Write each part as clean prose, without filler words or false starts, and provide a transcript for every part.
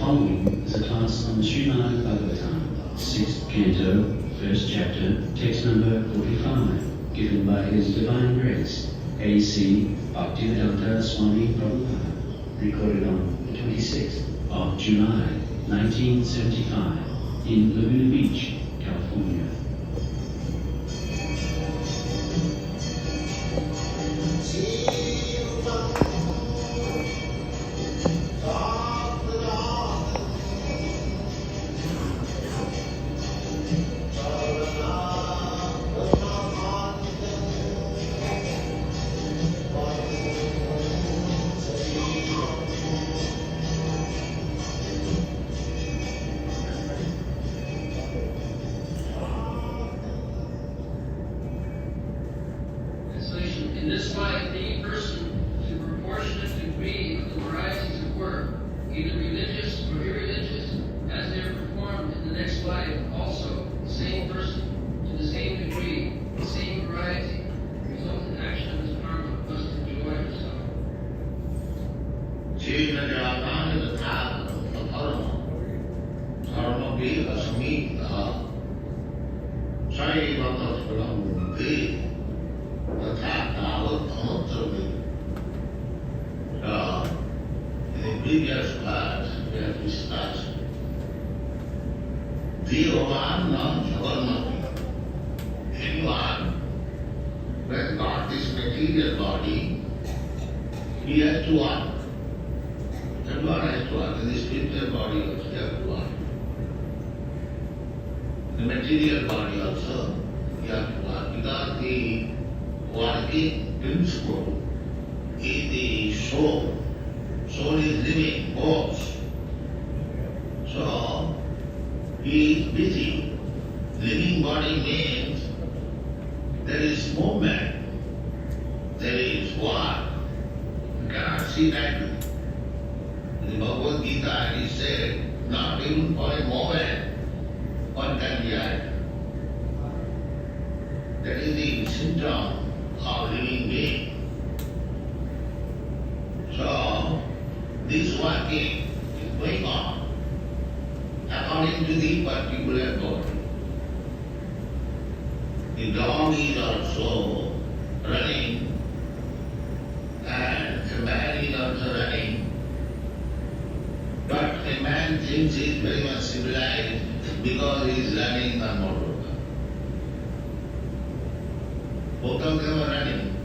following is a class on the Srimad Bhagavatam, 6th canto, 1st chapter, text number 45, given by His Divine Grace, A.C Bhaktivedanta Swami Prabhupada, recorded on the 26th of July, 1975, in Laguna Beach, California. In this life, any person, to a proportionate degree of the varieties of work, either religious or irreligious, as they are performed in the next life, also the same person, to the same degree, the same variety, the resultant action of his karma must enjoy himself. In the previous class, we have discussed anyone who has got this material body, he has to work. Everyone has to work. In the spiritual body also, you have to work. The material body also, you have to work. Because the working principle is the soul. Soul is living force. So, he is busy. Living body means there is movement, there is work. You cannot see that. In the Bhagavad Gita it is said, not even for a moment one can be idle. That is the symptom of living being. So, this working is going on according to the particular body. The dog is also running and a man is also running. But a man thinks he is very much civilized because he is running on motor. Both of them are running.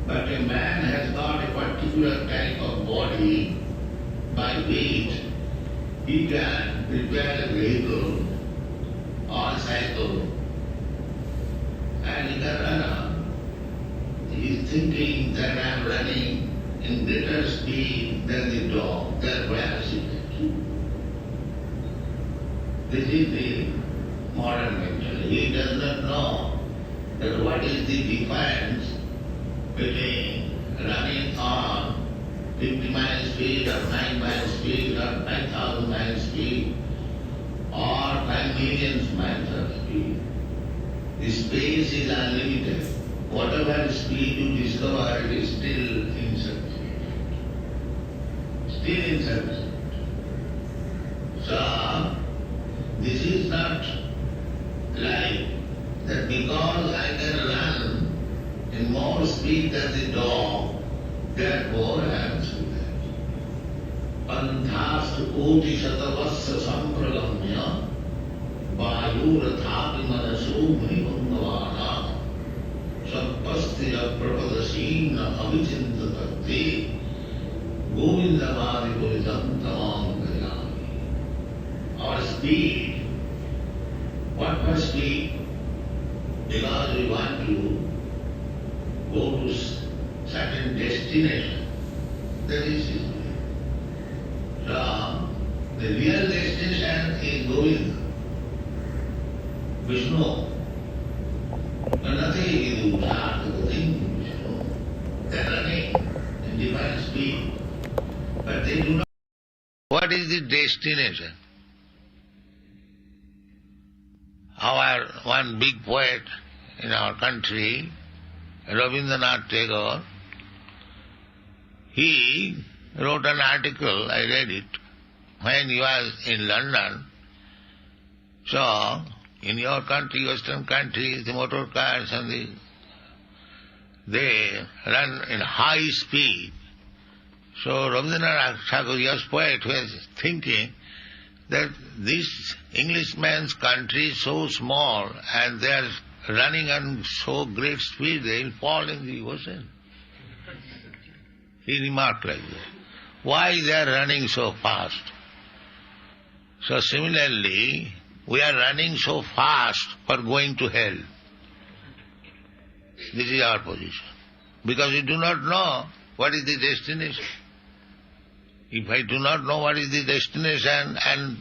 But a man has got a particular type of body by which he can prepare a vehicle or a cycle and he can run on. He is thinking that I am running in greater speed than the dog, therefore I am sitting. This is the modern mentality. He does not know that what is the difference between running on 50 miles speed or 9 miles speed or 5,000 miles speed or 5 million miles of speed. The space is unlimited. Whatever speed you discover, it is still insufficient. Still insufficient. So, this is not like that because I can run in more speed than the dog, therefore I am civilized. Panthasta koti shatavasya sampragamya vayurathapi manaso munibangavana sappastya prapadasina avichintatate govindavadi puridam tamam gayami. Our speed, what for speed? Because we want to go to certain destination. That is his way. So, the real destination is Govinda, Vishnu. But nothing is the thing Vishnu. They are running in divine speed. But they do not. What is the destination? Our one big poet in our country, Rabindranath Tagore, he wrote an article, I read it, when you are in London, so in your country, Western countries, the motor cars and they run in high speed. So Rabindranath Tagore, was poet, was thinking that this Englishman's country is so small and they are running on so great speed, they will fall in the ocean. He remarked like that. Why they are running so fast? So similarly, we are running so fast for going to hell. This is our position. Because we do not know what is the destination. If I do not know what is the destination and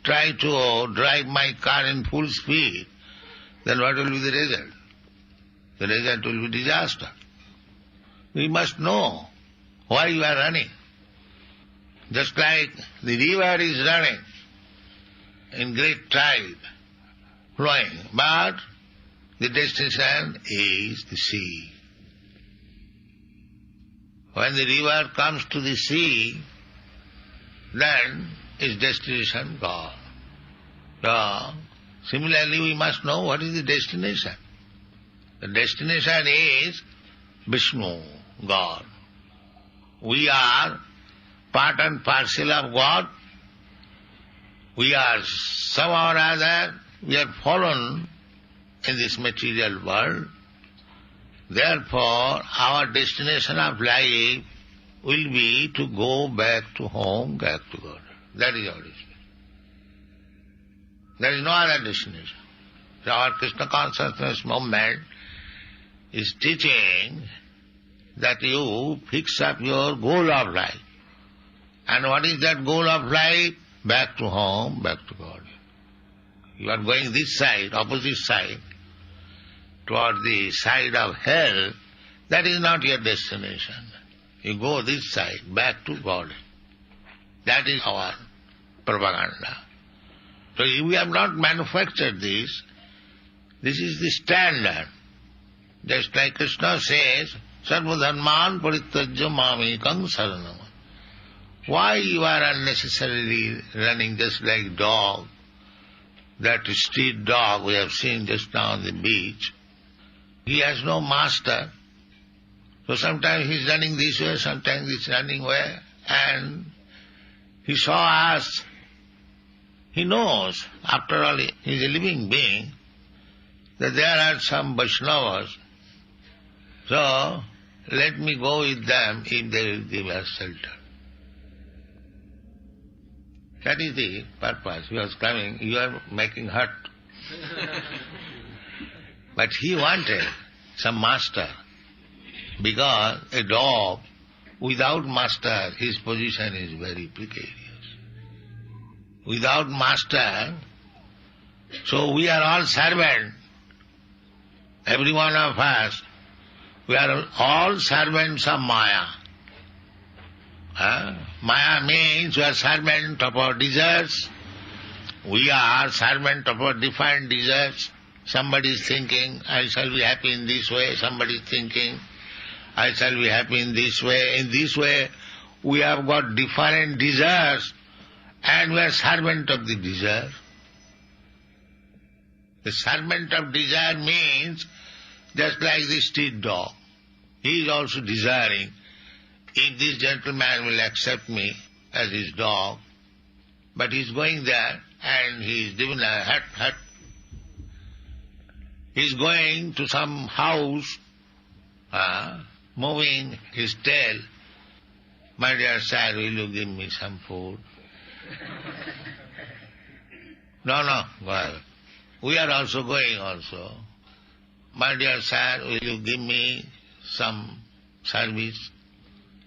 try to drive my car in full speed, then what will be the result? The result will be disaster. We must know why you are running. Just like the river is running in great tide, flowing, but the destination is the sea. When the river comes to the sea, then its destination gone. So, similarly, we must know what is the destination. The destination is Vishnu, God. We are part and parcel of God. We are somehow or other, we are fallen in this material world. Therefore, our destination of life will be to go back to home, back to God. That is our destination. There is no other destination. So our Krishna consciousness movement is teaching that you fix up your goal of life. And what is that goal of life? Back to home, back to God. You are going this side, opposite side, toward the side of hell. That is not your destination. You go this side, back to God. That is our propaganda. So if we have not manufactured this is the standard. Just like Krishna says, Sarva dharman parityajya mamekam saranam. Why you are unnecessarily running just like dog? That street dog we have seen just now on the beach, he has no master. So sometimes he is running this way, sometimes he is running way, and he saw us. He knows, after all, he is a living being, that there are some Vaishnavas. So let me go with them if they will give us shelter. That is the purpose. He was coming, you are making hut. But he wanted some master, because a dog without master, his position is very precarious. Without master, so we are all servants. Every one of us, we are all servants of Maya. Maya means we are servant of our desires. We are servant of our defined desires. Somebody is thinking, I shall be happy in this way. Somebody is thinking, I shall be happy in this way. In this way, we have got different desires, and we are servant of the desire. The servant of desire means just like the street dog. He is also desiring, if this gentleman will accept me as his dog, but he is going there and he is given a hut. He is going to some house, moving his tail. My dear sir, will you give me some food? No, go ahead. We are also going also. My dear sir, will you give me some service?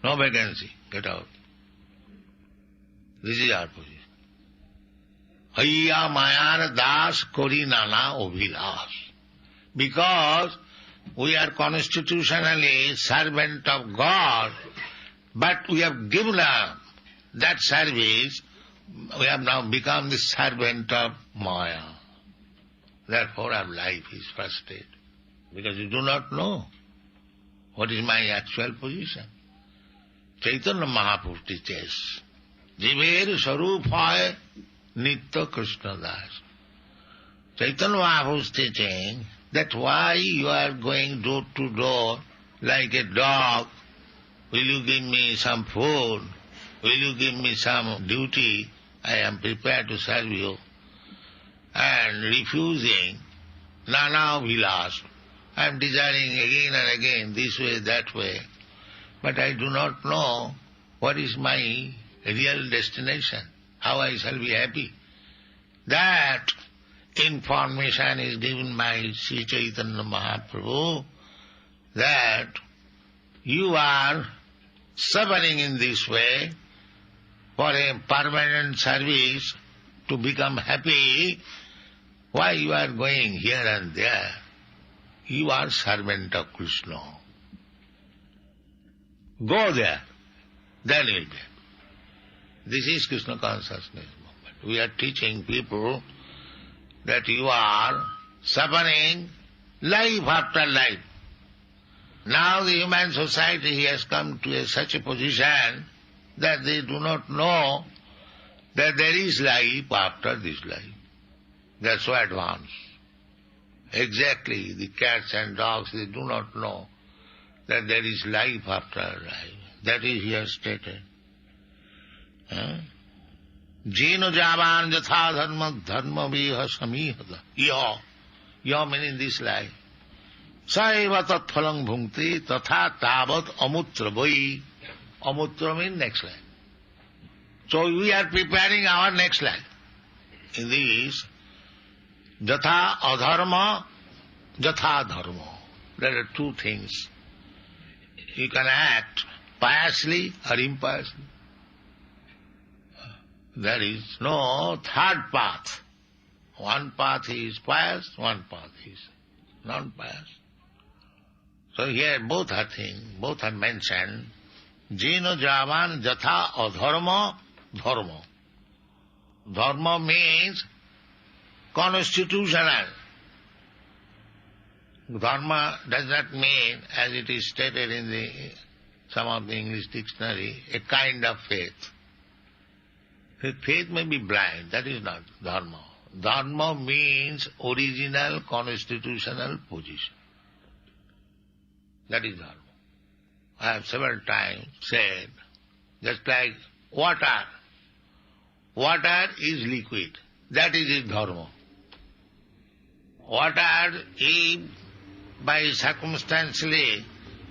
No vacancy, get out. This is our position. Hayya mayar das kori nana obhilas. Because we are constitutionally servant of God, but we have given up that service, we have now become the servant of Maya. Therefore our life is frustrated, because you do not know what is my actual position. Chaitanya Mahaprabhu teaches Jiver Sarup Hoy Nitya Krishna Das. Chaitanya Mahaprabhu is teaching that why you are going door to door like a dog. Will you give me some food? Will you give me some duty? I am prepared to serve you. And refusing Nana Vilas. I am desiring again and again, this way, that way. But I do not know what is my real destination, how I shall be happy. That information is given by Sri Chaitanya Mahaprabhu, that you are suffering in this way for a permanent service to become happy. Why you are going here and there? You are servant of Krishna. Go there, then you will be. This is Krishna consciousness movement. We are teaching people that you are suffering life after life. Now the human society has come to such a position that they do not know that there is life after this life. They are so advanced. Exactly, the cats and dogs, they do not know that there is life after life. That is here stated. Jeno javan jatha dharma dharma viha samihata. Yaha meaning this life. Saiva tat phalang bhungti tatha tavat amutra vai. Amutra means next life. So we are preparing our next life. In this, jatha adharma, jatha dharma. There are two things. You can act piously or impiously. There is no third path. One path is pious, one path is non-pious. So here both are things, both are mentioned. Jeno javan jatha adharma dharma. Dharma means constitutional. Dharma does not mean, as it is stated in some of the English dictionary, a kind of faith. Faith may be blind, that is not dharma. Dharma means original constitutional position. That is dharma. I have several times said, just like water. Water is liquid. That is its dharma. Water, if by circumstantially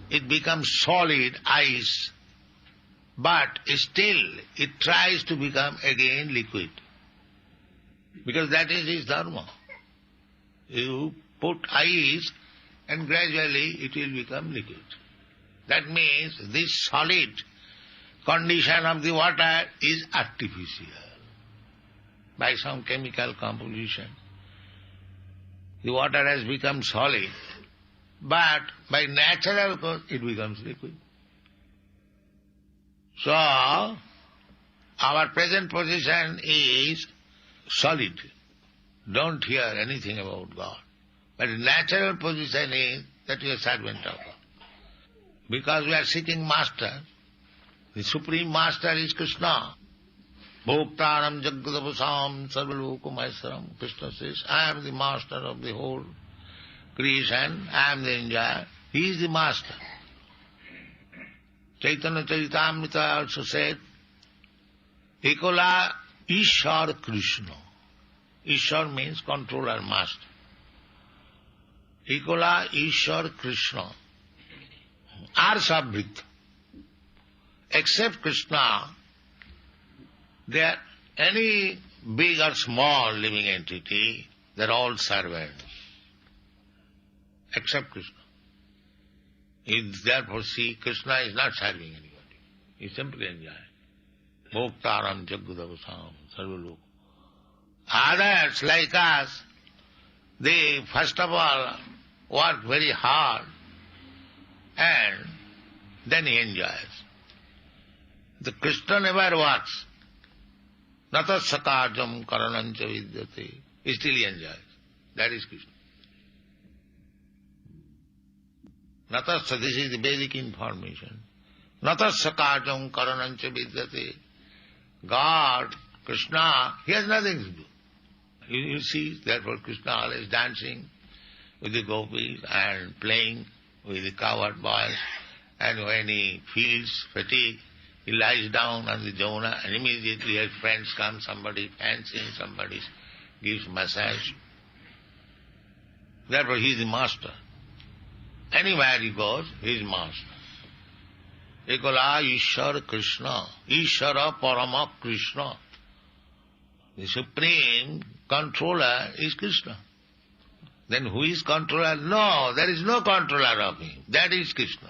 it becomes solid, ice, but still it tries to become again liquid. Because that is its dharma. You put ice and gradually it will become liquid. That means this solid condition of the water is artificial. By some chemical composition, the water has become solid, but by natural cause it becomes liquid. So, our present position is solid. Don't hear anything about God. But the natural position is that we are servant of God. Because we are seeking master. The supreme master is Krishna. Bhoktaram jagadavasam sarvalokumaiswaram. Krishna says, I am the master of the whole creation. I am the enjoyer. He is the master. Chaitanya Charitamrita also said, Ekola Ishar Krishna. Ishar means controller, master. Ekola Ishar Krishna. Arsabhrit. Except Krishna, there any big or small living entity, they are all servants. Except Krishna. Therefore, see, Krishna is not serving anybody. He is simply enjoying. Bhoktaram jagadavasam sarvaloka. Others like us, they first of all work very hard and then he enjoys. The Krishna never works. Nata sakarjam karanancha vidyate. He still enjoys. That is Krishna. Natasya, this is the basic information. Natasya karjam karanancha vidyate. God, Krishna, he has nothing to do. You see, therefore Krishna always dancing with the gopis and playing with the cowherd boys, and when he feels fatigue, he lies down on the Jamuna and immediately his friends come, somebody fancying, somebody gives massage. Therefore he is the master. Anywhere he goes, he is master. Ekala Ishwara Krishna, Ishwara Parama Krishna. The supreme controller is Krishna. Then who is controller? No, there is no controller of him. That is Krishna.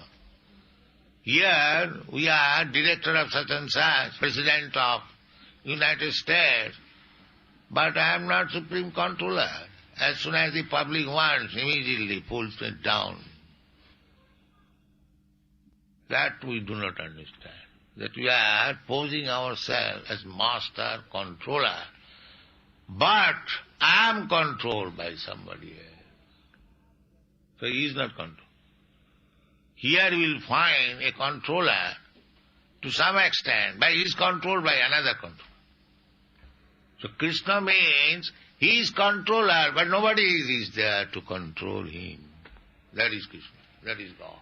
Here we are director of such and such, president of United States, but I am not supreme controller. As soon as the public wants, immediately pulls it down. That we do not understand. That we are posing ourselves as master, controller, but I am controlled by somebody else. So he is not controlled. Here we will find a controller to some extent, but he is controlled by another controller. So Krishna means he is controller, but nobody is there to control him. That is Krishna. That is God.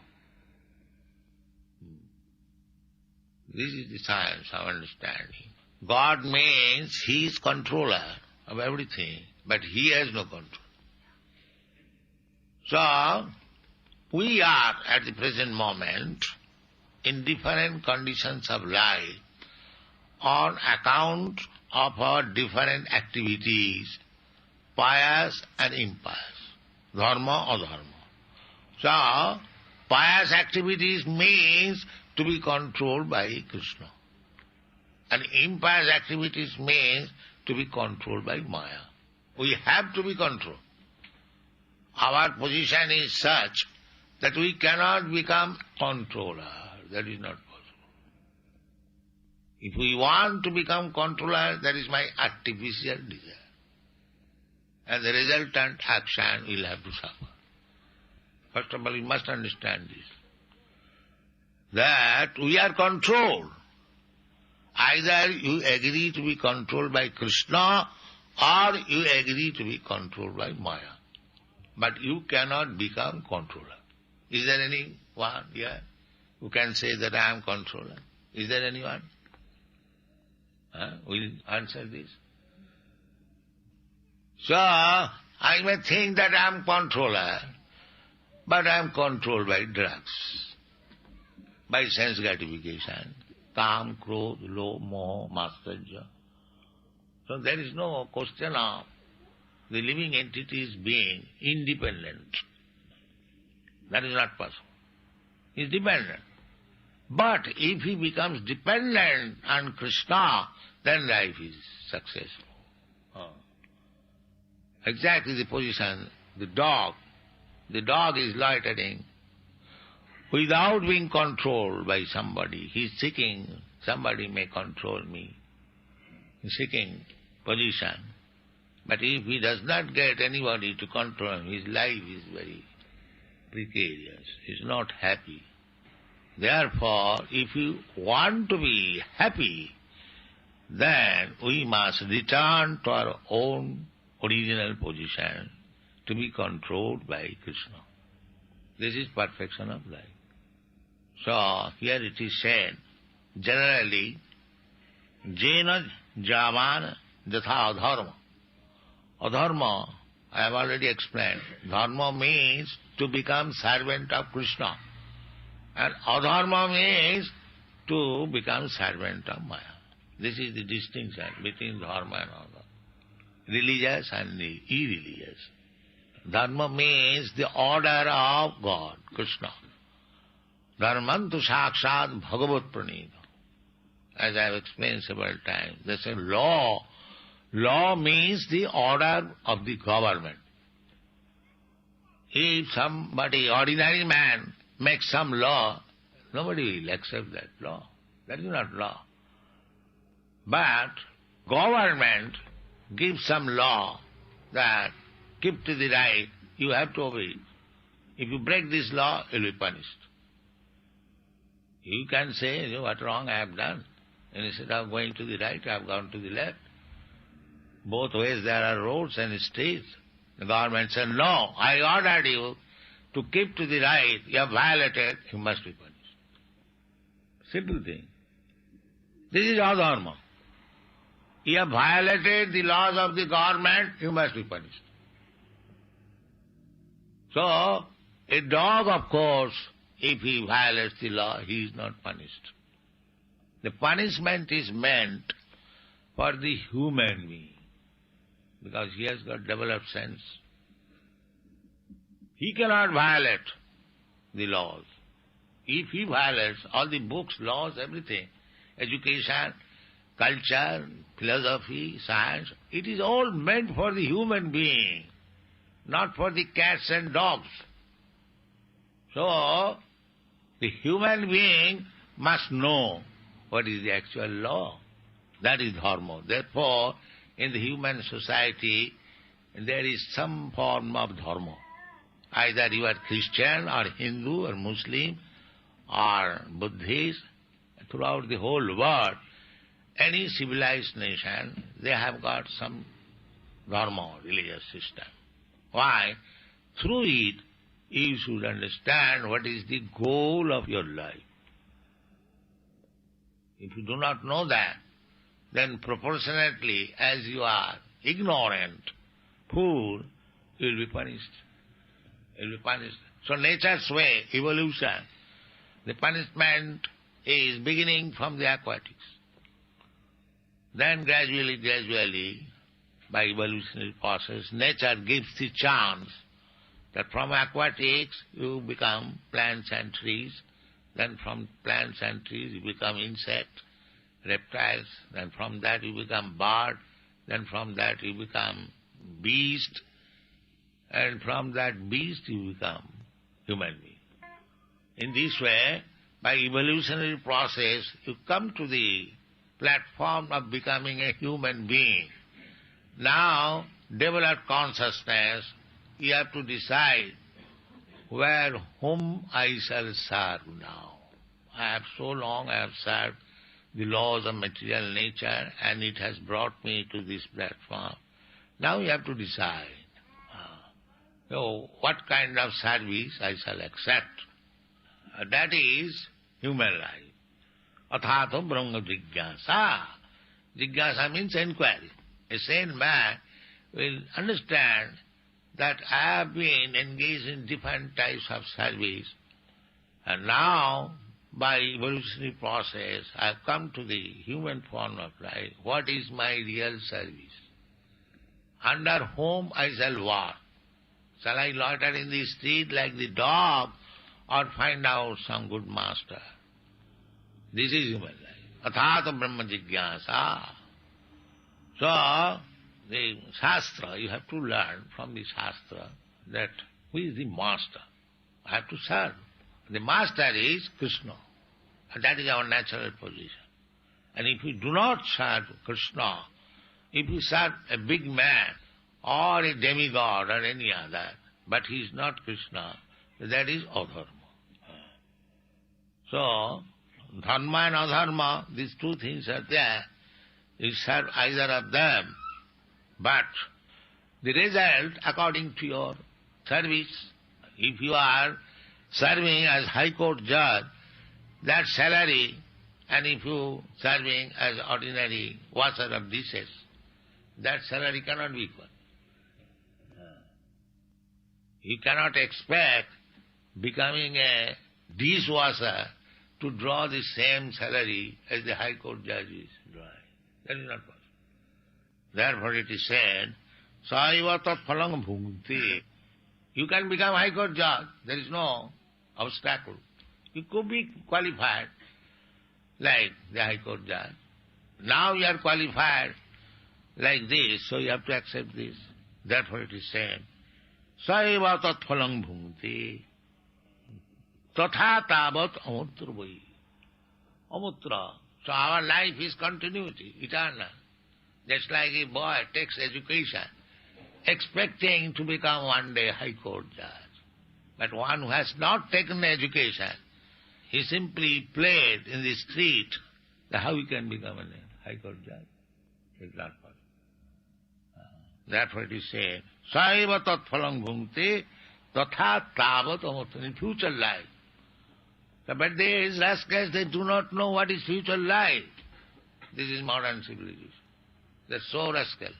This is the science of understanding. God means he is controller of everything, but he has no control. So, we are at the present moment in different conditions of life on account of our different activities, pious and impious, dharma or dharma. So, pious activities means to be controlled by Krishna. And impious activities means to be controlled by Maya. We have to be controlled. Our position is such that we cannot become controller. That is not possible. If we want to become controller, that is my artificial desire. And the resultant action will have to suffer. First of all, you must understand this. That we are controlled. Either you agree to be controlled by Krishna or you agree to be controlled by Maya. But you cannot become controller. Is there anyone here who can say that I am controller? Is there anyone? Will answer this? So, I may think that I am controller, but I am controlled by drugs, by sense gratification, kam, krodh, lobh, moh, matsarya. So there is no question of the living entities being independent. That is not possible. He is dependent. But if he becomes dependent on Krishna, then life is successful. Exactly the position, the dog is loitering without being controlled by somebody. He is seeking, somebody may control me. He is seeking position. But if he does not get anybody to control him, his life is very precarious. He is not happy. Therefore, if you want to be happy, then we must return to our own original position to be controlled by Krishna. This is perfection of life. So, here it is said, generally, jena javana jatha adharma. Adharma, I have already explained. Dharma means to become servant of Krishna. And adharma means to become servant of Maya. This is the distinction between dharma and adharma. Religious and irreligious. Dharma means the order of God, Krishna. Dharmantu sakshat bhagavat pranita. As I have explained several times, they say law. Law means the order of the government. If somebody, ordinary man, makes some law, nobody will accept that law. That is not law. But government gives some law that keep to the right, you have to obey it. If you break this law, you will be punished. You can say, what wrong I have done? Instead of going to the right, I have gone to the left. Both ways there are roads and streets. The government said, no, I ordered you to keep to the right. You have violated, you must be punished. Simple thing. This is adharma. You have violated the laws of the government, you must be punished. So, a dog, of course, if he violates the law, he is not punished. The punishment is meant for the human being, because he has got developed sense. He cannot violate the laws. If he violates all the books, laws, everything, education, culture, philosophy, science, it is all meant for the human being, not for the cats and dogs. So, the human being must know what is the actual law. That is dharma. Therefore, in the human society, there is some form of dharma. Either you are Christian or Hindu or Muslim or Buddhist, throughout the whole world, any civilized nation, they have got some dharma, religious system. Why? Through it, you should understand what is the goal of your life. If you do not know that, then proportionately, as you are ignorant, poor, you will be punished. You will be punished. So nature's way, evolution, the punishment is beginning from the aquatics. Then gradually, by evolutionary process, nature gives the chance that from aquatics you become plants and trees, then from plants and trees you become insects, reptiles, then from that you become bird, then from that you become beast, and from that beast you become human being. In this way, by evolutionary process, you come to the platform of becoming a human being. Now, develop consciousness, you have to decide whom I shall serve now. I have served the laws of material nature, and it has brought me to this platform. Now you have to decide what kind of service I shall accept. That is human life. Athato brahma jigyasa. Jigyasa means inquiry. A sane man will understand that I have been engaged in different types of service, and now, by evolutionary process, I have come to the human form of life. What is my real service? Under whom I shall walk? Shall I loiter in the street like the dog, or find out some good master? This is human life. Athata brahma jigyasa. So, the Shastra, you have to learn from the Shastra that who is the master. I have to serve. The master is Krishna. And that is our natural position. And if we do not serve Krishna, if we serve a big man or a demigod or any other, but he is not Krishna, that is adharma. So, dharma and adharma, these two things are there. You serve either of them, but the result according to your service, if you are serving as High Court judge, that salary, and if you serving as ordinary washer of dishes, that salary cannot be equal. You cannot expect becoming a dishwasher to draw the same salary as the High Court judge is drawing. That is not possible. Therefore it is said, Saiva tat phalang bhunti. You can become High Court judge. There is no obstacle. You could be qualified like the High Court judge. Now you are qualified like this, so you have to accept this. Therefore it is said, Saiva tat phalang bhunti. Tatha tavat amutra vai. Amutra. So our life is continuity, eternal. Just like a boy takes education, expecting to become one day High Court judge. But one who has not taken education, he simply played in the street How he can become a High Court judge? It's not possible. Therefore it is said, Saiva tat phalang bhungte tatha tavat amurtha, in future life. But these rascals, they do not know what is future life. This is modern civilization. They're so rascal.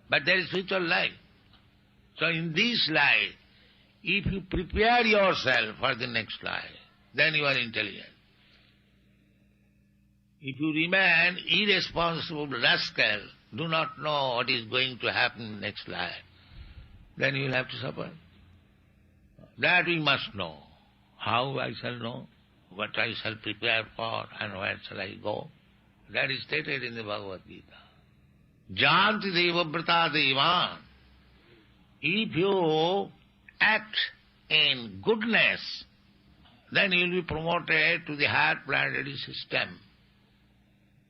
But there is future life. So in this life, if you prepare yourself for the next life, then you are intelligent. If you remain irresponsible rascal, do not know what is going to happen next life, then you will have to suffer. That we must know. How I shall know, what I shall prepare for, and where shall I go. That is stated in the Bhagavad Gita. Janti deva vrata devan. If you act in goodness, then you will be promoted to the higher planetary system.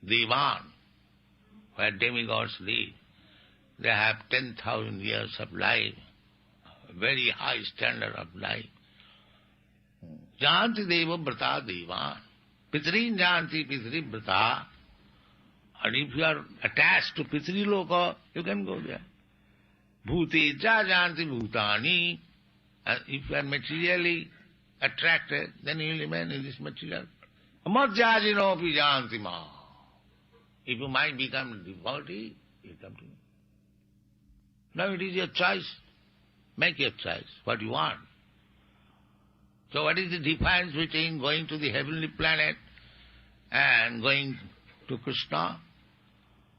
Devan, where demigods live. They have 10,000 years of life, a very high standard of life. Janti deva vrata devan. Pitrin janti pitri vrata. And if you are attached to pitri loka, you can go there. Bhuti ja janti bhutani. And if you are materially attracted, then you will remain in this material. Madhyajino pi janti ma. If you might become a devotee, you come to me. Now it is your choice. Make your choice, what you want. So what is the difference between going to the heavenly planet and going to Krishna?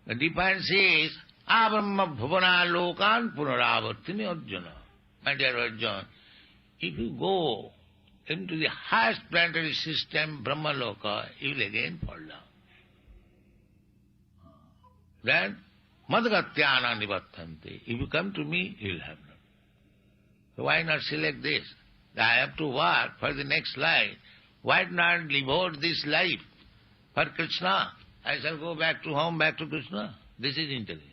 The difference is, Abrahma bhuvana lokan punaravartini Arjuna. My dear Arjuna, if you go into the highest planetary system, Brahma Loka, you will again fall down. Then, madgatyana nivartante. If you come to me, you will have none. So why not select this? I have to work for the next life. Why not devote this life for Krishna? I shall go back to home, back to Krishna. This is intelligence.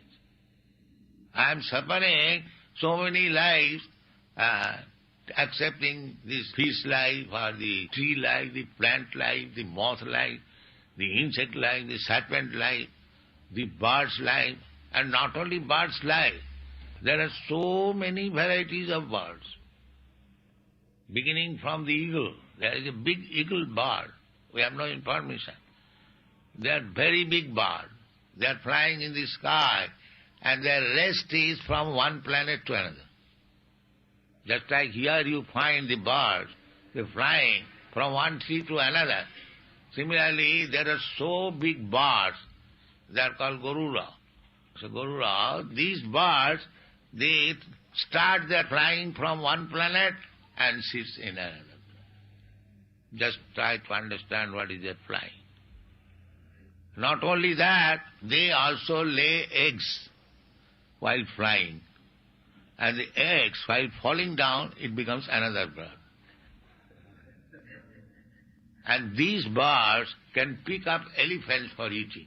I am suffering so many lives, accepting this fish life or the tree life, the plant life, the moth life, the insect life, the serpent life, the bird's life, and not only bird's life. There are so many varieties of birds. Beginning from the eagle, there is a big eagle bird. We have no information. They are very big birds. They are flying in the sky, and their rest is from one planet to another. Just like here you find the birds, they are flying from one tree to another. Similarly, there are so big birds, they are called Garuda. So Garuda, these birds, they start their flying from one planet and sits in another planet. Just try to understand what is their flying. Not only that, they also lay eggs while flying. And the eggs, while falling down, it becomes another bird. And these birds can pick up elephants for eating.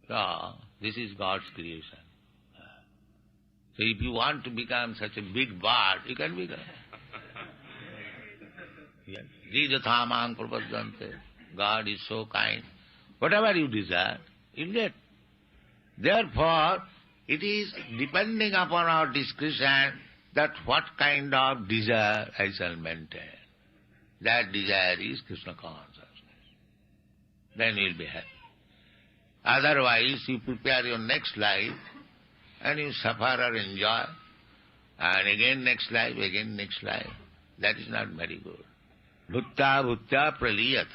So, this is God's creation. So if you want to become such a big bird, you can become. Yes. Jijathamang prapadyante. God is so kind. Whatever you desire, you'll get. Therefore, it is depending upon our discretion that what kind of desire I shall maintain. That desire is Krishna consciousness. Then you'll be happy. Otherwise, you prepare your next life and you suffer or enjoy, and again next life, again next life. That is not very good. Bhutta bhutta praliyate.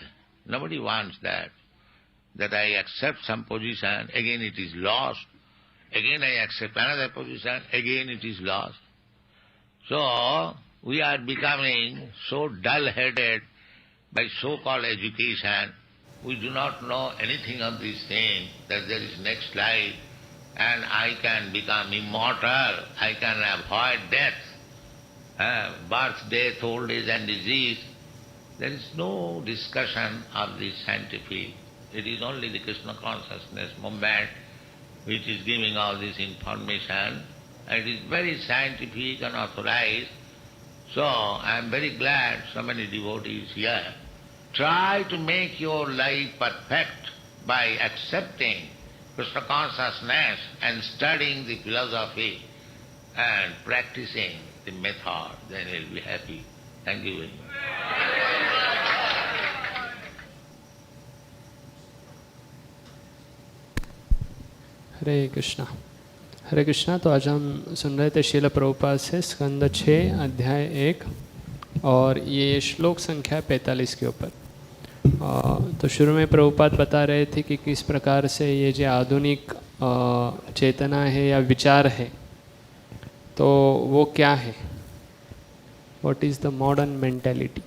Nobody wants that. That I accept some position, again it is lost. Again I accept another position, again it is lost. So, we are becoming so dull-headed by so-called education. We do not know anything of these things, that there is next life, and I can become immortal, I can avoid death, birth, death, old age and disease. There is no discussion of the scientific. It is only the Krishna consciousness movement which is giving all this information. It is very scientific and authorized. So I am very glad so many devotees here try to make your life perfect by accepting Krishna consciousness and studying the philosophy and practicing the method, then you'll be happy. Thank you very much. हरे कृष्णा। तो आज हम सुन रहे थे श्रील प्रभुपाद से स्कंद 6 अध्याय 1 और ये श्लोक संख्या 45 के ऊपर। तो शुरू में प्रभुपाद बता रहे थे कि किस प्रकार से ये जो आधुनिक चेतना है या विचार है तो वो क्या है, what is the modern mentality.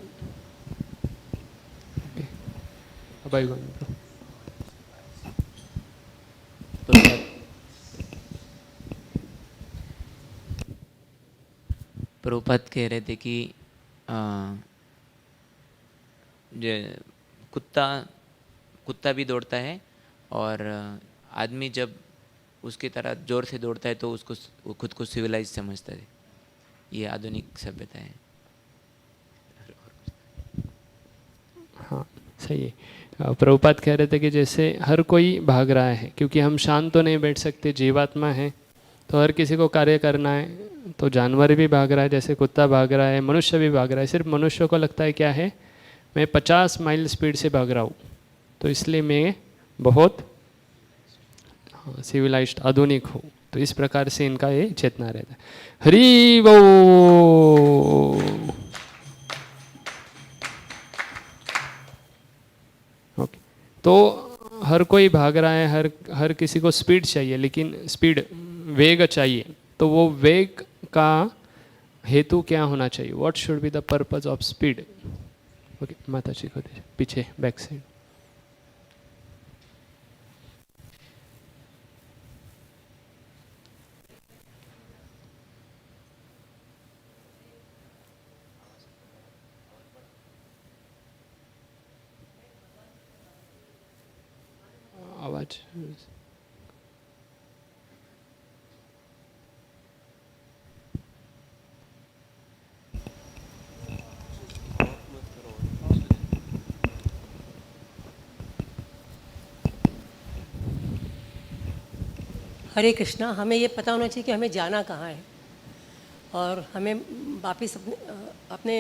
Prabhupada कह रहे थे कि जो कुत्ता भी दौड़ता है और आदमी जब उसकी तरह जोर से दौड़ता है तो उसको वो खुद को सिविलाइज समझता है। ये आधुनिक सभ्यता है। हाँ सही है। प्रभुपाद कह रहे थे कि जैसे हर कोई भाग रहा है, क्योंकि हम शांत तो नहीं बैठ सकते, जीवात्मा है तो हर किसी को कार्य करना है। तो जानवर भी भाग रहा है, जैसे कुत्ता भाग रहा है, मनुष्य भी भाग रहा है। सिर्फ मनुष्य को लगता है क्या है, मैं 50 माइल स्पीड से भाग रहा हूँ तो इसलिए मैं बहुत सिविलाइज्ड आधुनिक हूँ। तो इस प्रकार से इनका ये चेतना रहता है। हरि वो ओके। तो हर कोई भाग रहा है, हर किसी को स्पीड चाहिए, लेकिन स्पीड वेग चाहिए। तो वो वेग का हेतु क्या होना चाहिए, what should be the purpose of speed. Okay, माता जी को पीछे बैक साइड। आवाज हरे कृष्णा। हमें ये पता होना चाहिए कि हमें जाना कहाँ है और हमें वापस अपने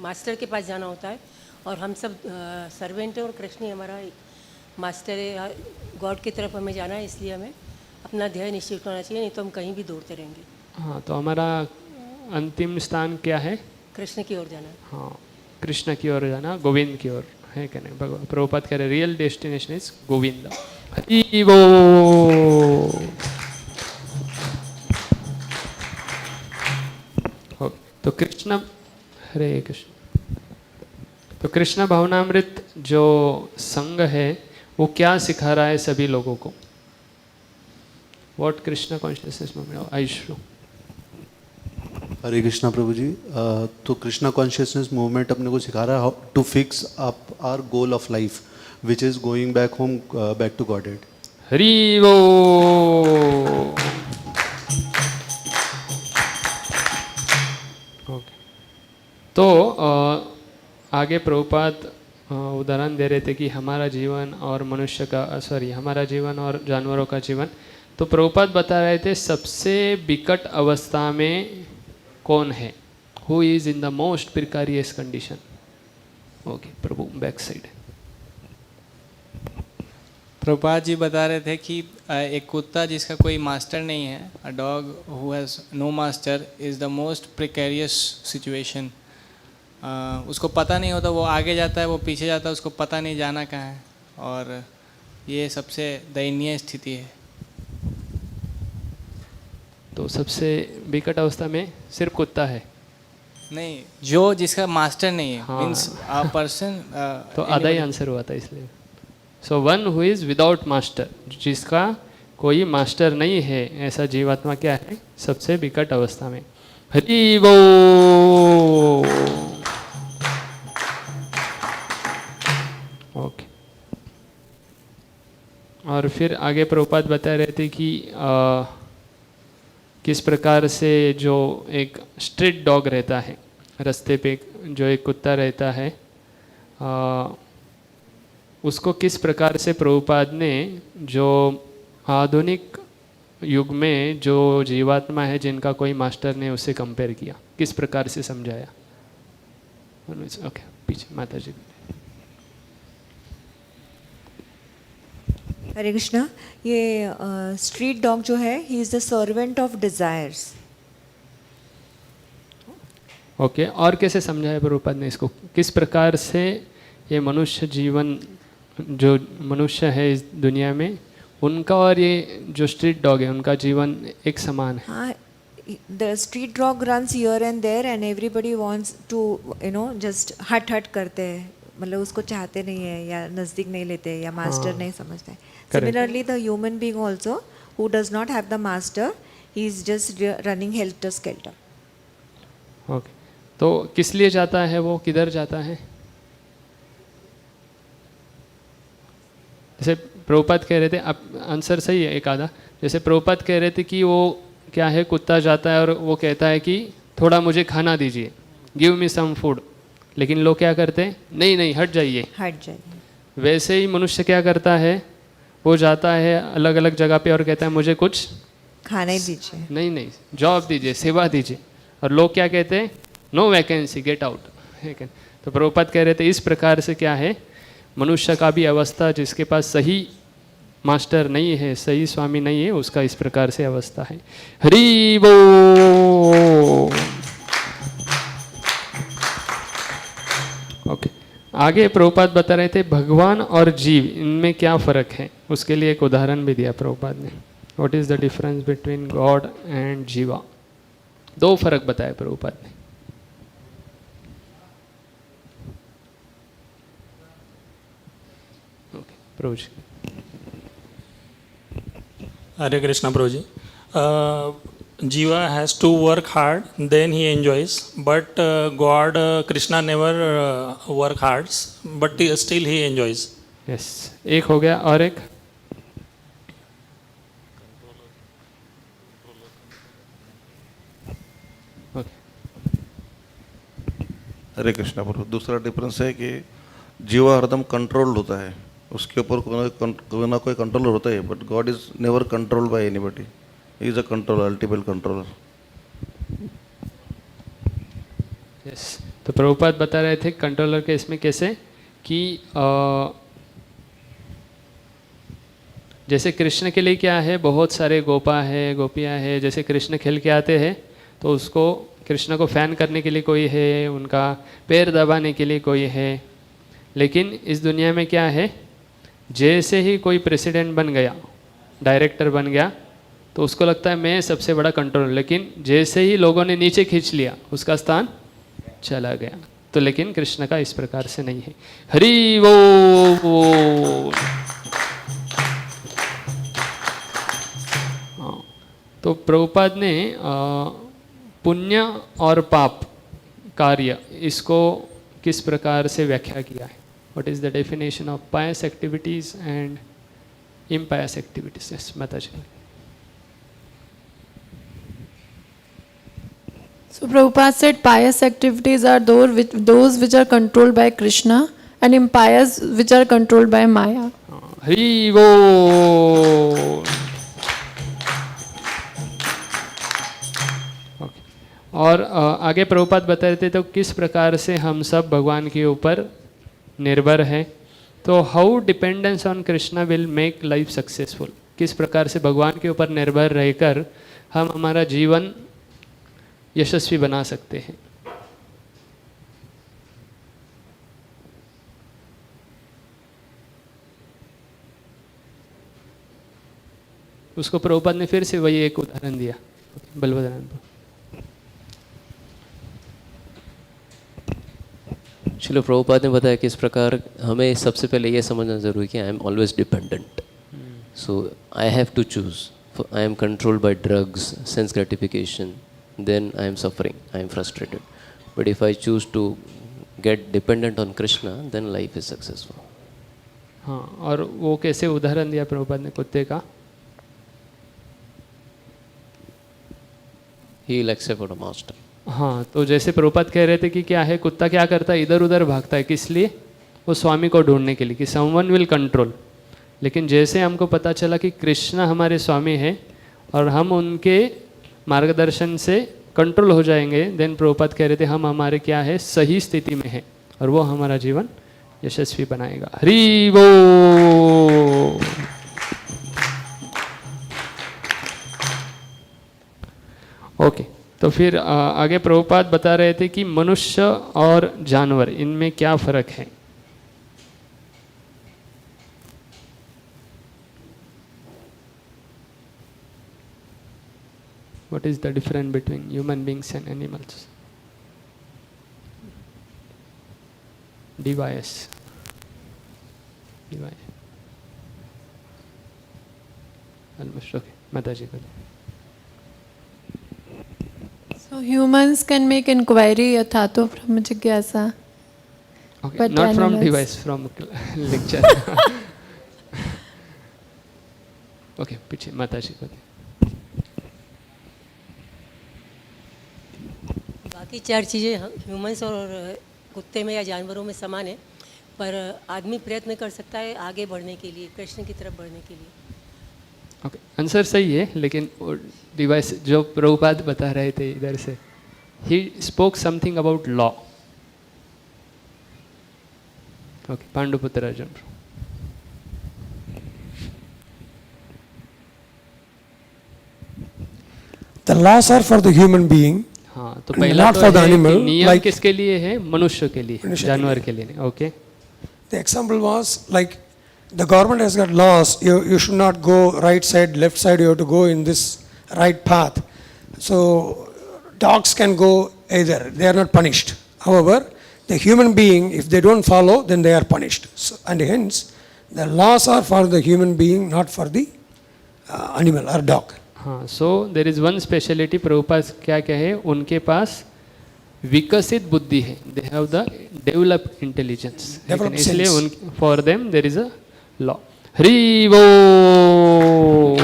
मास्टर के पास जाना होता है। और हम सब सर्वेंट हैं और कृष्ण ही हमारा मास्टर है, गॉड की तरफ हमें जाना है। इसलिए हमें अपना ध्येय निश्चित करना चाहिए, नहीं तो हम कहीं भी दौड़ते रहेंगे। हाँ, तो हमारा अंतिम स्थान क्या है, कृष्ण की ओर जाना है। हाँ, कृष्ण की ओर जाना, गोविंद की ओर है क्या नहीं। प्रभुपाद कह रहे real destination is Govind. Hari बोल। तो कृष्ण, हरे कृष्ण। तो कृष्ण भावनामृत जो संघ है वो क्या सिखा रहा है सभी लोगों को, व्हाट कृष्ण कॉन्शियसनेस मूवमेंट आयुष्रो। हरे कृष्णा प्रभु जी। तो कृष्णा कॉन्शियसनेस मूवमेंट अपने को सिखा रहा है to fix up our goal of life which is going back home, back to Godhead. Hari बोल। तो आगे प्रभुपाद उदाहरण दे रहे थे कि हमारा जीवन और मनुष्य का हमारा जीवन और जानवरों का जीवन। तो प्रभुपाद बता रहे थे सबसे विकट अवस्था में कौन है, who is in the most precarious condition. Okay Prabhu, back side. Prabhupada ji बता रहे थे कि एक कुत्ता जिसका कोई मास्टर नहीं है, a dog who has no master is the most precarious situation. उसको पता नहीं होता, वो आगे जाता है, वो पीछे जाता है, उसको पता नहीं जाना कहाँ है। और ये सबसे दयनीय स्थिति है। तो सबसे विकट अवस्था में सिर्फ कुत्ता है, नहीं, जो जिसका मास्टर नहीं है, हाँ। Means a person. तो आधा ही आंसर हुआ था इसलिए। So one who is without master, जिसका कोई मास्टर नहीं है, ऐसा जीवात्मा क्या है सबसे विकट अवस्था में। हरि बोल। ओके। और फिर आगे प्रभुपाद बता रहे थे कि किस प्रकार से जो एक स्ट्रीट डॉग रहता है, रास्ते पे जो एक कुत्ता रहता है, उसको किस प्रकार से प्रभुपाद ने जो आधुनिक युग में जो जीवात्मा है जिनका कोई मास्टर ने उससे कंपेयर किया, किस प्रकार से समझाया? ओके, पीछे माता जी। हरे कृष्णा, ये स्ट्रीट डॉग जो है, he is the servant of desires. Okay, और कैसे समझाया प्रभुपाद ने इसको? किस प्रकार से ये मनुष्य जीवन, जो मनुष्य है इस दुनिया में, उनका और ये जो स्ट्रीट डॉग है उनका जीवन एक समान है? हाँ, the street dog runs here and there and everybody wants to just हट हट करते हैं, मतलब उसको चाहते नहीं है या नज़दीक नहीं लेते या मास्टर नहीं समझते। Similarly the human being also who does not have the master, he is just running helter skeletal. Okay, तो किस लिए जाता है वो, किधर जाता है? जैसे प्रभुपाद कह रहे थे, अब आंसर सही है एक आधा, जैसे प्रभुपाद कह रहे थे कि वो क्या है, कुत्ता जाता है और वो कहता है कि थोड़ा मुझे खाना दीजिए, गिव मी सम फूड, लेकिन लोग क्या करते हैं, नहीं नहीं हट जाइए, हट जाइए। वैसे ही मनुष्य क्या करता है, वो जाता है अलग अलग जगह पे और कहता है मुझे कुछ खाना ही दीजिए, नहीं नहीं जॉब दीजिए, सेवा दीजिए, और लोग क्या कहते हैं, नो वैकेंसी, गेट आउट। तो प्रभुपाद कह रहे थे इस प्रकार से क्या है, मनुष्य का भी अवस्था, जिसके पास सही मास्टर नहीं है, सही स्वामी नहीं है, उसका इस प्रकार से अवस्था है। हरि बोल। ओके, आगे प्रभुपाद बता रहे थे भगवान और जीव, इनमें क्या फ़र्क है, उसके लिए एक उदाहरण भी दिया प्रभुपाद ने। What is the difference between God and जीवा? दो फर्क बताए प्रभुपाद ने। Okay, Prabhu ji. Hare Krishna Prabhuji. Jiva has to work hard, then he enjoys. But God, Krishna never work hard, but still he enjoys. Yes, एक हो गया, और एक हरे कृष्णा प्रभु। दूसरा डिफरेंस है कि जीवा हरदम कंट्रोल्ड होता है, उसके ऊपर कोई ना कोई कंट्रोलर होता है, but God is never controlled by anybody, he is a controller, ultimate controller. Yes, तो प्रभुपाद बता रहे थे कंट्रोलर के इसमें कैसे कि जैसे कृष्ण के लिए क्या है, बहुत सारे गोपा है, गोपियाँ है, जैसे कृष्ण खेल के आते हैं तो उसको, कृष्ण को फैन करने के लिए कोई है, उनका पैर दबाने के लिए कोई है। लेकिन इस दुनिया में क्या है, जैसे ही कोई प्रेसिडेंट बन गया, डायरेक्टर बन गया, तो उसको लगता है मैं सबसे बड़ा कंट्रोलर, लेकिन जैसे ही लोगों ने नीचे खींच लिया उसका स्थान चला गया। तो लेकिन कृष्ण का इस प्रकार से नहीं है। हरि बोल। तो प्रभुपाद ने पुण्य और पाप कार्य, इसको किस प्रकार से व्याख्या किया है? What is the definition of pious activities and impious activities? Yes माता जी। So Prabhupada said pious activities are those which are controlled by Krishna, and impious which are controlled by Maya. Hari बोल। और आगे प्रभुपाद बता रहे थे तो किस प्रकार से हम सब भगवान के ऊपर निर्भर हैं। तो how dependence on Krishna will make life successful, किस प्रकार से भगवान के ऊपर निर्भर रहकर हम हमारा जीवन यशस्वी बना सकते हैं। उसको प्रभुपाद ने फिर से वही एक उदाहरण दिया, बलभद्रान। श्रील प्रभुपाद ने बताया कि इस प्रकार हमें सबसे पहले ये समझना जरूरी है कि I am always dependent, so I have to choose. I am controlled by drugs, sense gratification, then I am suffering, I am frustrated. But if I choose to get dependent on Krishna, then life is successful. हाँ, और वो कैसे उदाहरण दिया प्रभुपाद ने कुत्ते का? He will accept for a master. हाँ, तो जैसे प्रभुपाद कह रहे थे कि क्या है, कुत्ता क्या करता है, इधर उधर भागता है, किस लिए? वो स्वामी को ढूंढने के लिए कि समवन विल कंट्रोल। लेकिन जैसे हमको पता चला कि कृष्ण हमारे स्वामी हैं और हम उनके मार्गदर्शन से कंट्रोल हो जाएंगे, देन प्रभुपाद कह रहे थे हम हमारे क्या है सही स्थिति में है और वो हमारा जीवन यशस्वी बनाएगा। हरि बोल। ओके, तो फिर आगे प्रभुपाद बता रहे थे कि मनुष्य और जानवर इनमें क्या फर्क है। What is the difference between human beings and animals? Device. Almost okay. Mataji. So humans can make inquiry yathato from jigyasa. Okay, but not from animals. device, from lecture. Okay, पीछे माताजी को। बाकी चार चीज़ें ह्यूमंस और कुत्ते में या जानवरों में समान है, पर आदमी प्रयत्न कर सकता है आगे बढ़ने के लिए, कृष्ण की तरफ बढ़ने के लिए। ओके, आंसर सही है, लेकिन डिवाइस जो प्रभुपाद बता रहे थे इधर से, he spoke something about law. Okay, पांडुपुत्र Arjun. The laws are for the human being. हाँ, तो पहला तो है कि नियम किसके लिए है? मनुष्य के लिए, जानवर के लिए नहीं। Okay. The example was like the government has got laws. You should not go right side, left side. You have to go in this right path. So dogs can go either. They are not punished. However, the human being, if they don't follow, then they are punished. So, and hence, the laws are for the human being, not for the animal or dog. हाँ, so there is one speciality Prabhupada क्या कहे, उनके पास विकसित बुद्धि है, they have the developed intelligence, इसलिए उन for them there is a law. Hari बोल।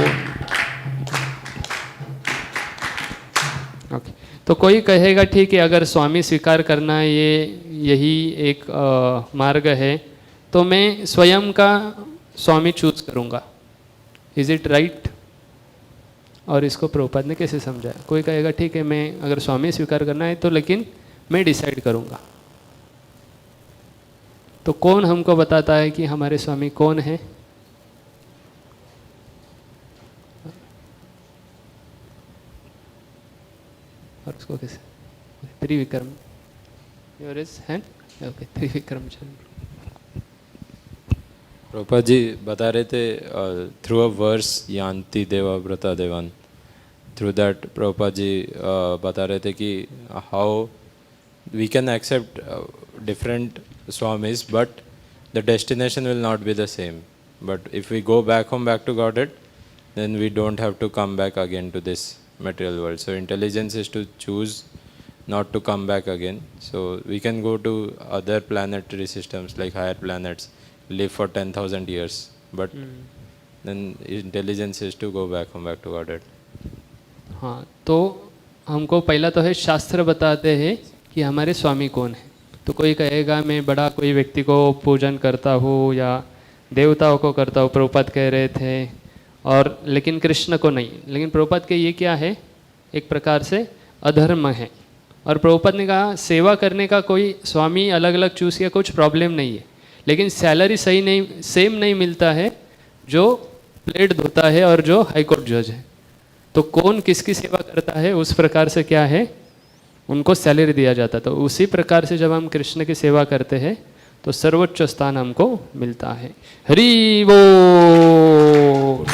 ओके, तो कोई कहेगा ठीक है, अगर स्वामी स्वीकार करना ये यही एक मार्ग है, तो मैं स्वयं का स्वामी चूज करूँगा, इज इट राइट? और इसको प्रभुपाद ने कैसे समझाया? कोई कहेगा ठीक है, मैं अगर स्वामी स्वीकार करना है तो लेकिन मैं डिसाइड करूँगा। तो कौन हमको बताता है कि हमारे स्वामी कौन है? और उसको कैसे? Trivikram, your is hand. Okay, Trivikram चरण। प्रभुपाद जी बता रहे थे थ्रू अ वर्स यान्ति देवाव्रता देवान, थ्रू दैट प्रभुपाद जी बता रहे थे कि how we can accept different swamis but the destination will not be the same, but if we go back home back to Godhead then we don't have to come back again to this material world. So intelligence is to choose not to come back again. So we can go to other planetary systems like higher planets, live for 10,000 years, but then intelligence is to go back home back to Godhead. हाँ, तो हमको पहला तो है शास्त्र बताते हैं कि हमारे स्वामी कौन है। तो कोई कहेगा मैं बड़ा कोई व्यक्ति को पूजन करता हूँ या देवताओं को करता हूँ, प्रभुपाद कह रहे थे, और लेकिन कृष्ण को नहीं। लेकिन प्रभुपाद के ये क्या है, एक प्रकार से अधर्म है। और प्रभुपाद ने कहा सेवा करने का कोई स्वामी अलग अलग चूज़ किया, कुछ प्रॉब्लम नहीं है, लेकिन सैलरी सही नहीं, सेम नहीं मिलता है जो प्लेट धोता है और जो हाई कोर्ट जज है। तो कौन किसकी सेवा करता है उस प्रकार से क्या है, उनको सैलरी दिया जाता। तो उसी प्रकार से जब हम कृष्ण की सेवा करते हैं तो सर्वोच्च स्थान हमको मिलता है। हरि बोल।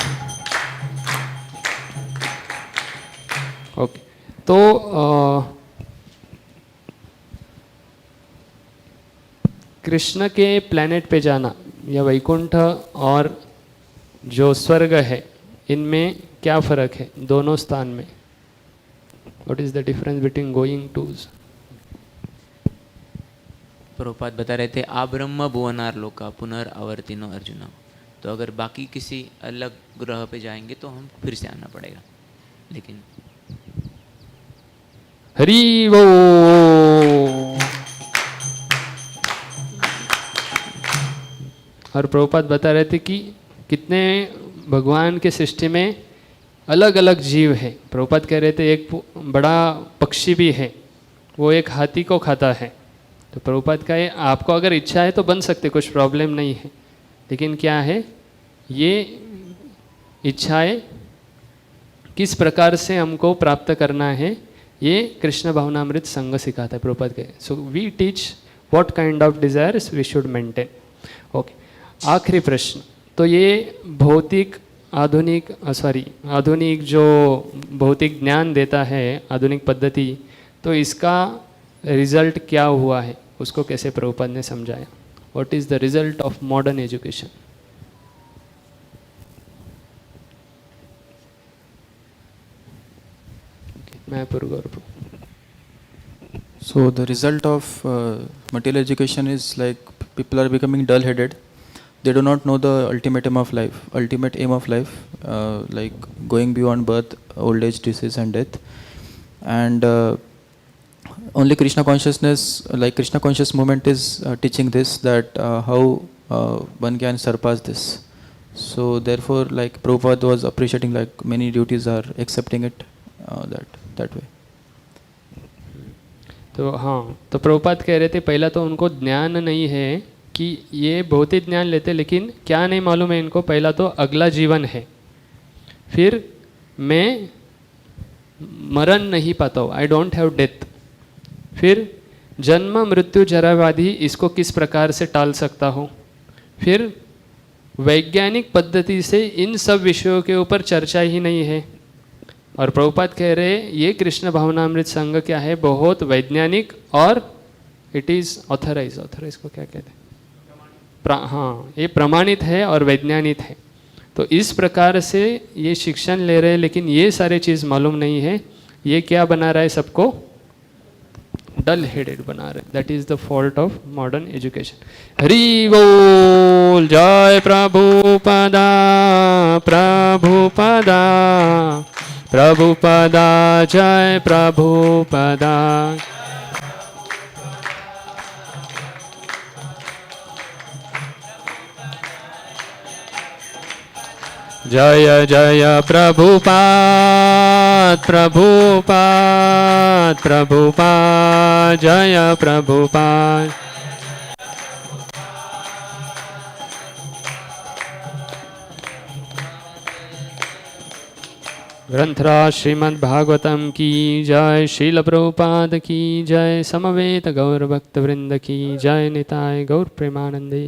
ओके, तो कृष्ण के प्लैनेट पे जाना या वैकुंठ और जो स्वर्ग है, इनमें क्या फ़र्क है दोनों स्थान में? What is the difference between going to? Prabhupada बता रहे थे आ ब्रह्म भुवनार लोका पुनर्आवर्तिनो अर्जुन। तो अगर बाकी किसी अलग ग्रह पे जाएंगे तो हम फिर से आना पड़ेगा, लेकिन हरि बोल। और प्रभुपाद बता रहे थे कि कितने भगवान के सृष्टि में अलग अलग जीव है। प्रभुपाद कह रहे थे एक बड़ा पक्षी भी है, वो एक हाथी को खाता है। तो प्रभुपाद का ये आपको अगर इच्छा है तो बन सकते, कुछ प्रॉब्लम नहीं है, लेकिन क्या है ये इच्छाएं किस प्रकार से हमको प्राप्त करना है, ये कृष्ण भावनामृत संघ सिखाता है प्रभुपाद के। So we teach what kind of desires we should maintain. Okay, आखिरी प्रश्न। तो ये भौतिक आधुनिक जो भौतिक ज्ञान देता है, आधुनिक पद्धति, तो इसका रिजल्ट क्या हुआ है उसको कैसे प्रभुपाद ने समझाया? What is the result of modern education? So the result of material education is like people are becoming dull-headed. They do not know the ultimate aim of life, like going beyond birth, old age, disease and death. And only Krishna consciousness, like Krishna conscious movement is teaching this, that how one can surpass this. So therefore, like Prabhupada was appreciating, like many devotees are accepting it that way. तो हाँ, तो प्रभुपाद कह रहे थे पहला तो उनको ज्ञान नहीं है कि ये भौतिक ज्ञान लेते, लेकिन क्या नहीं मालूम है इनको, पहला तो अगला जीवन है, फिर मैं मरण नहीं पाता हूँ, आई डोंट हैव डेथ, फिर जन्म मृत्यु जरा व्याधि इसको किस प्रकार से टाल सकता हूँ, फिर वैज्ञानिक पद्धति से इन सब विषयों के ऊपर चर्चा ही नहीं है। और प्रभुपाद कह रहे ये कृष्ण भावनामृत संघ क्या है, बहुत वैज्ञानिक और इट इज़ ऑथराइज को क्या कहते हैं, हाँ, ये प्रमाणित है और वैज्ञानिक है। तो इस प्रकार से ये शिक्षण ले रहे हैं, लेकिन ये सारे चीज़ मालूम नहीं है। ये क्या बना रहा है, सबको डल हेडेड बना रहे। That is the fault of modern education. Hari बोल, जय प्रभुपादा प्रभुपादा प्रभुपादा, जय प्रभुपादा। जय जय प्रभुपाद प्रभुपाद प्रभुपाद, जय प्रभुपाद। ग्रंथराज श्रीमद् भागवतम की जय, श्रील प्रभुपाद की जय, समवेत गौर भक्त वृंद की जय, निताय गौर प्रेमानंदे।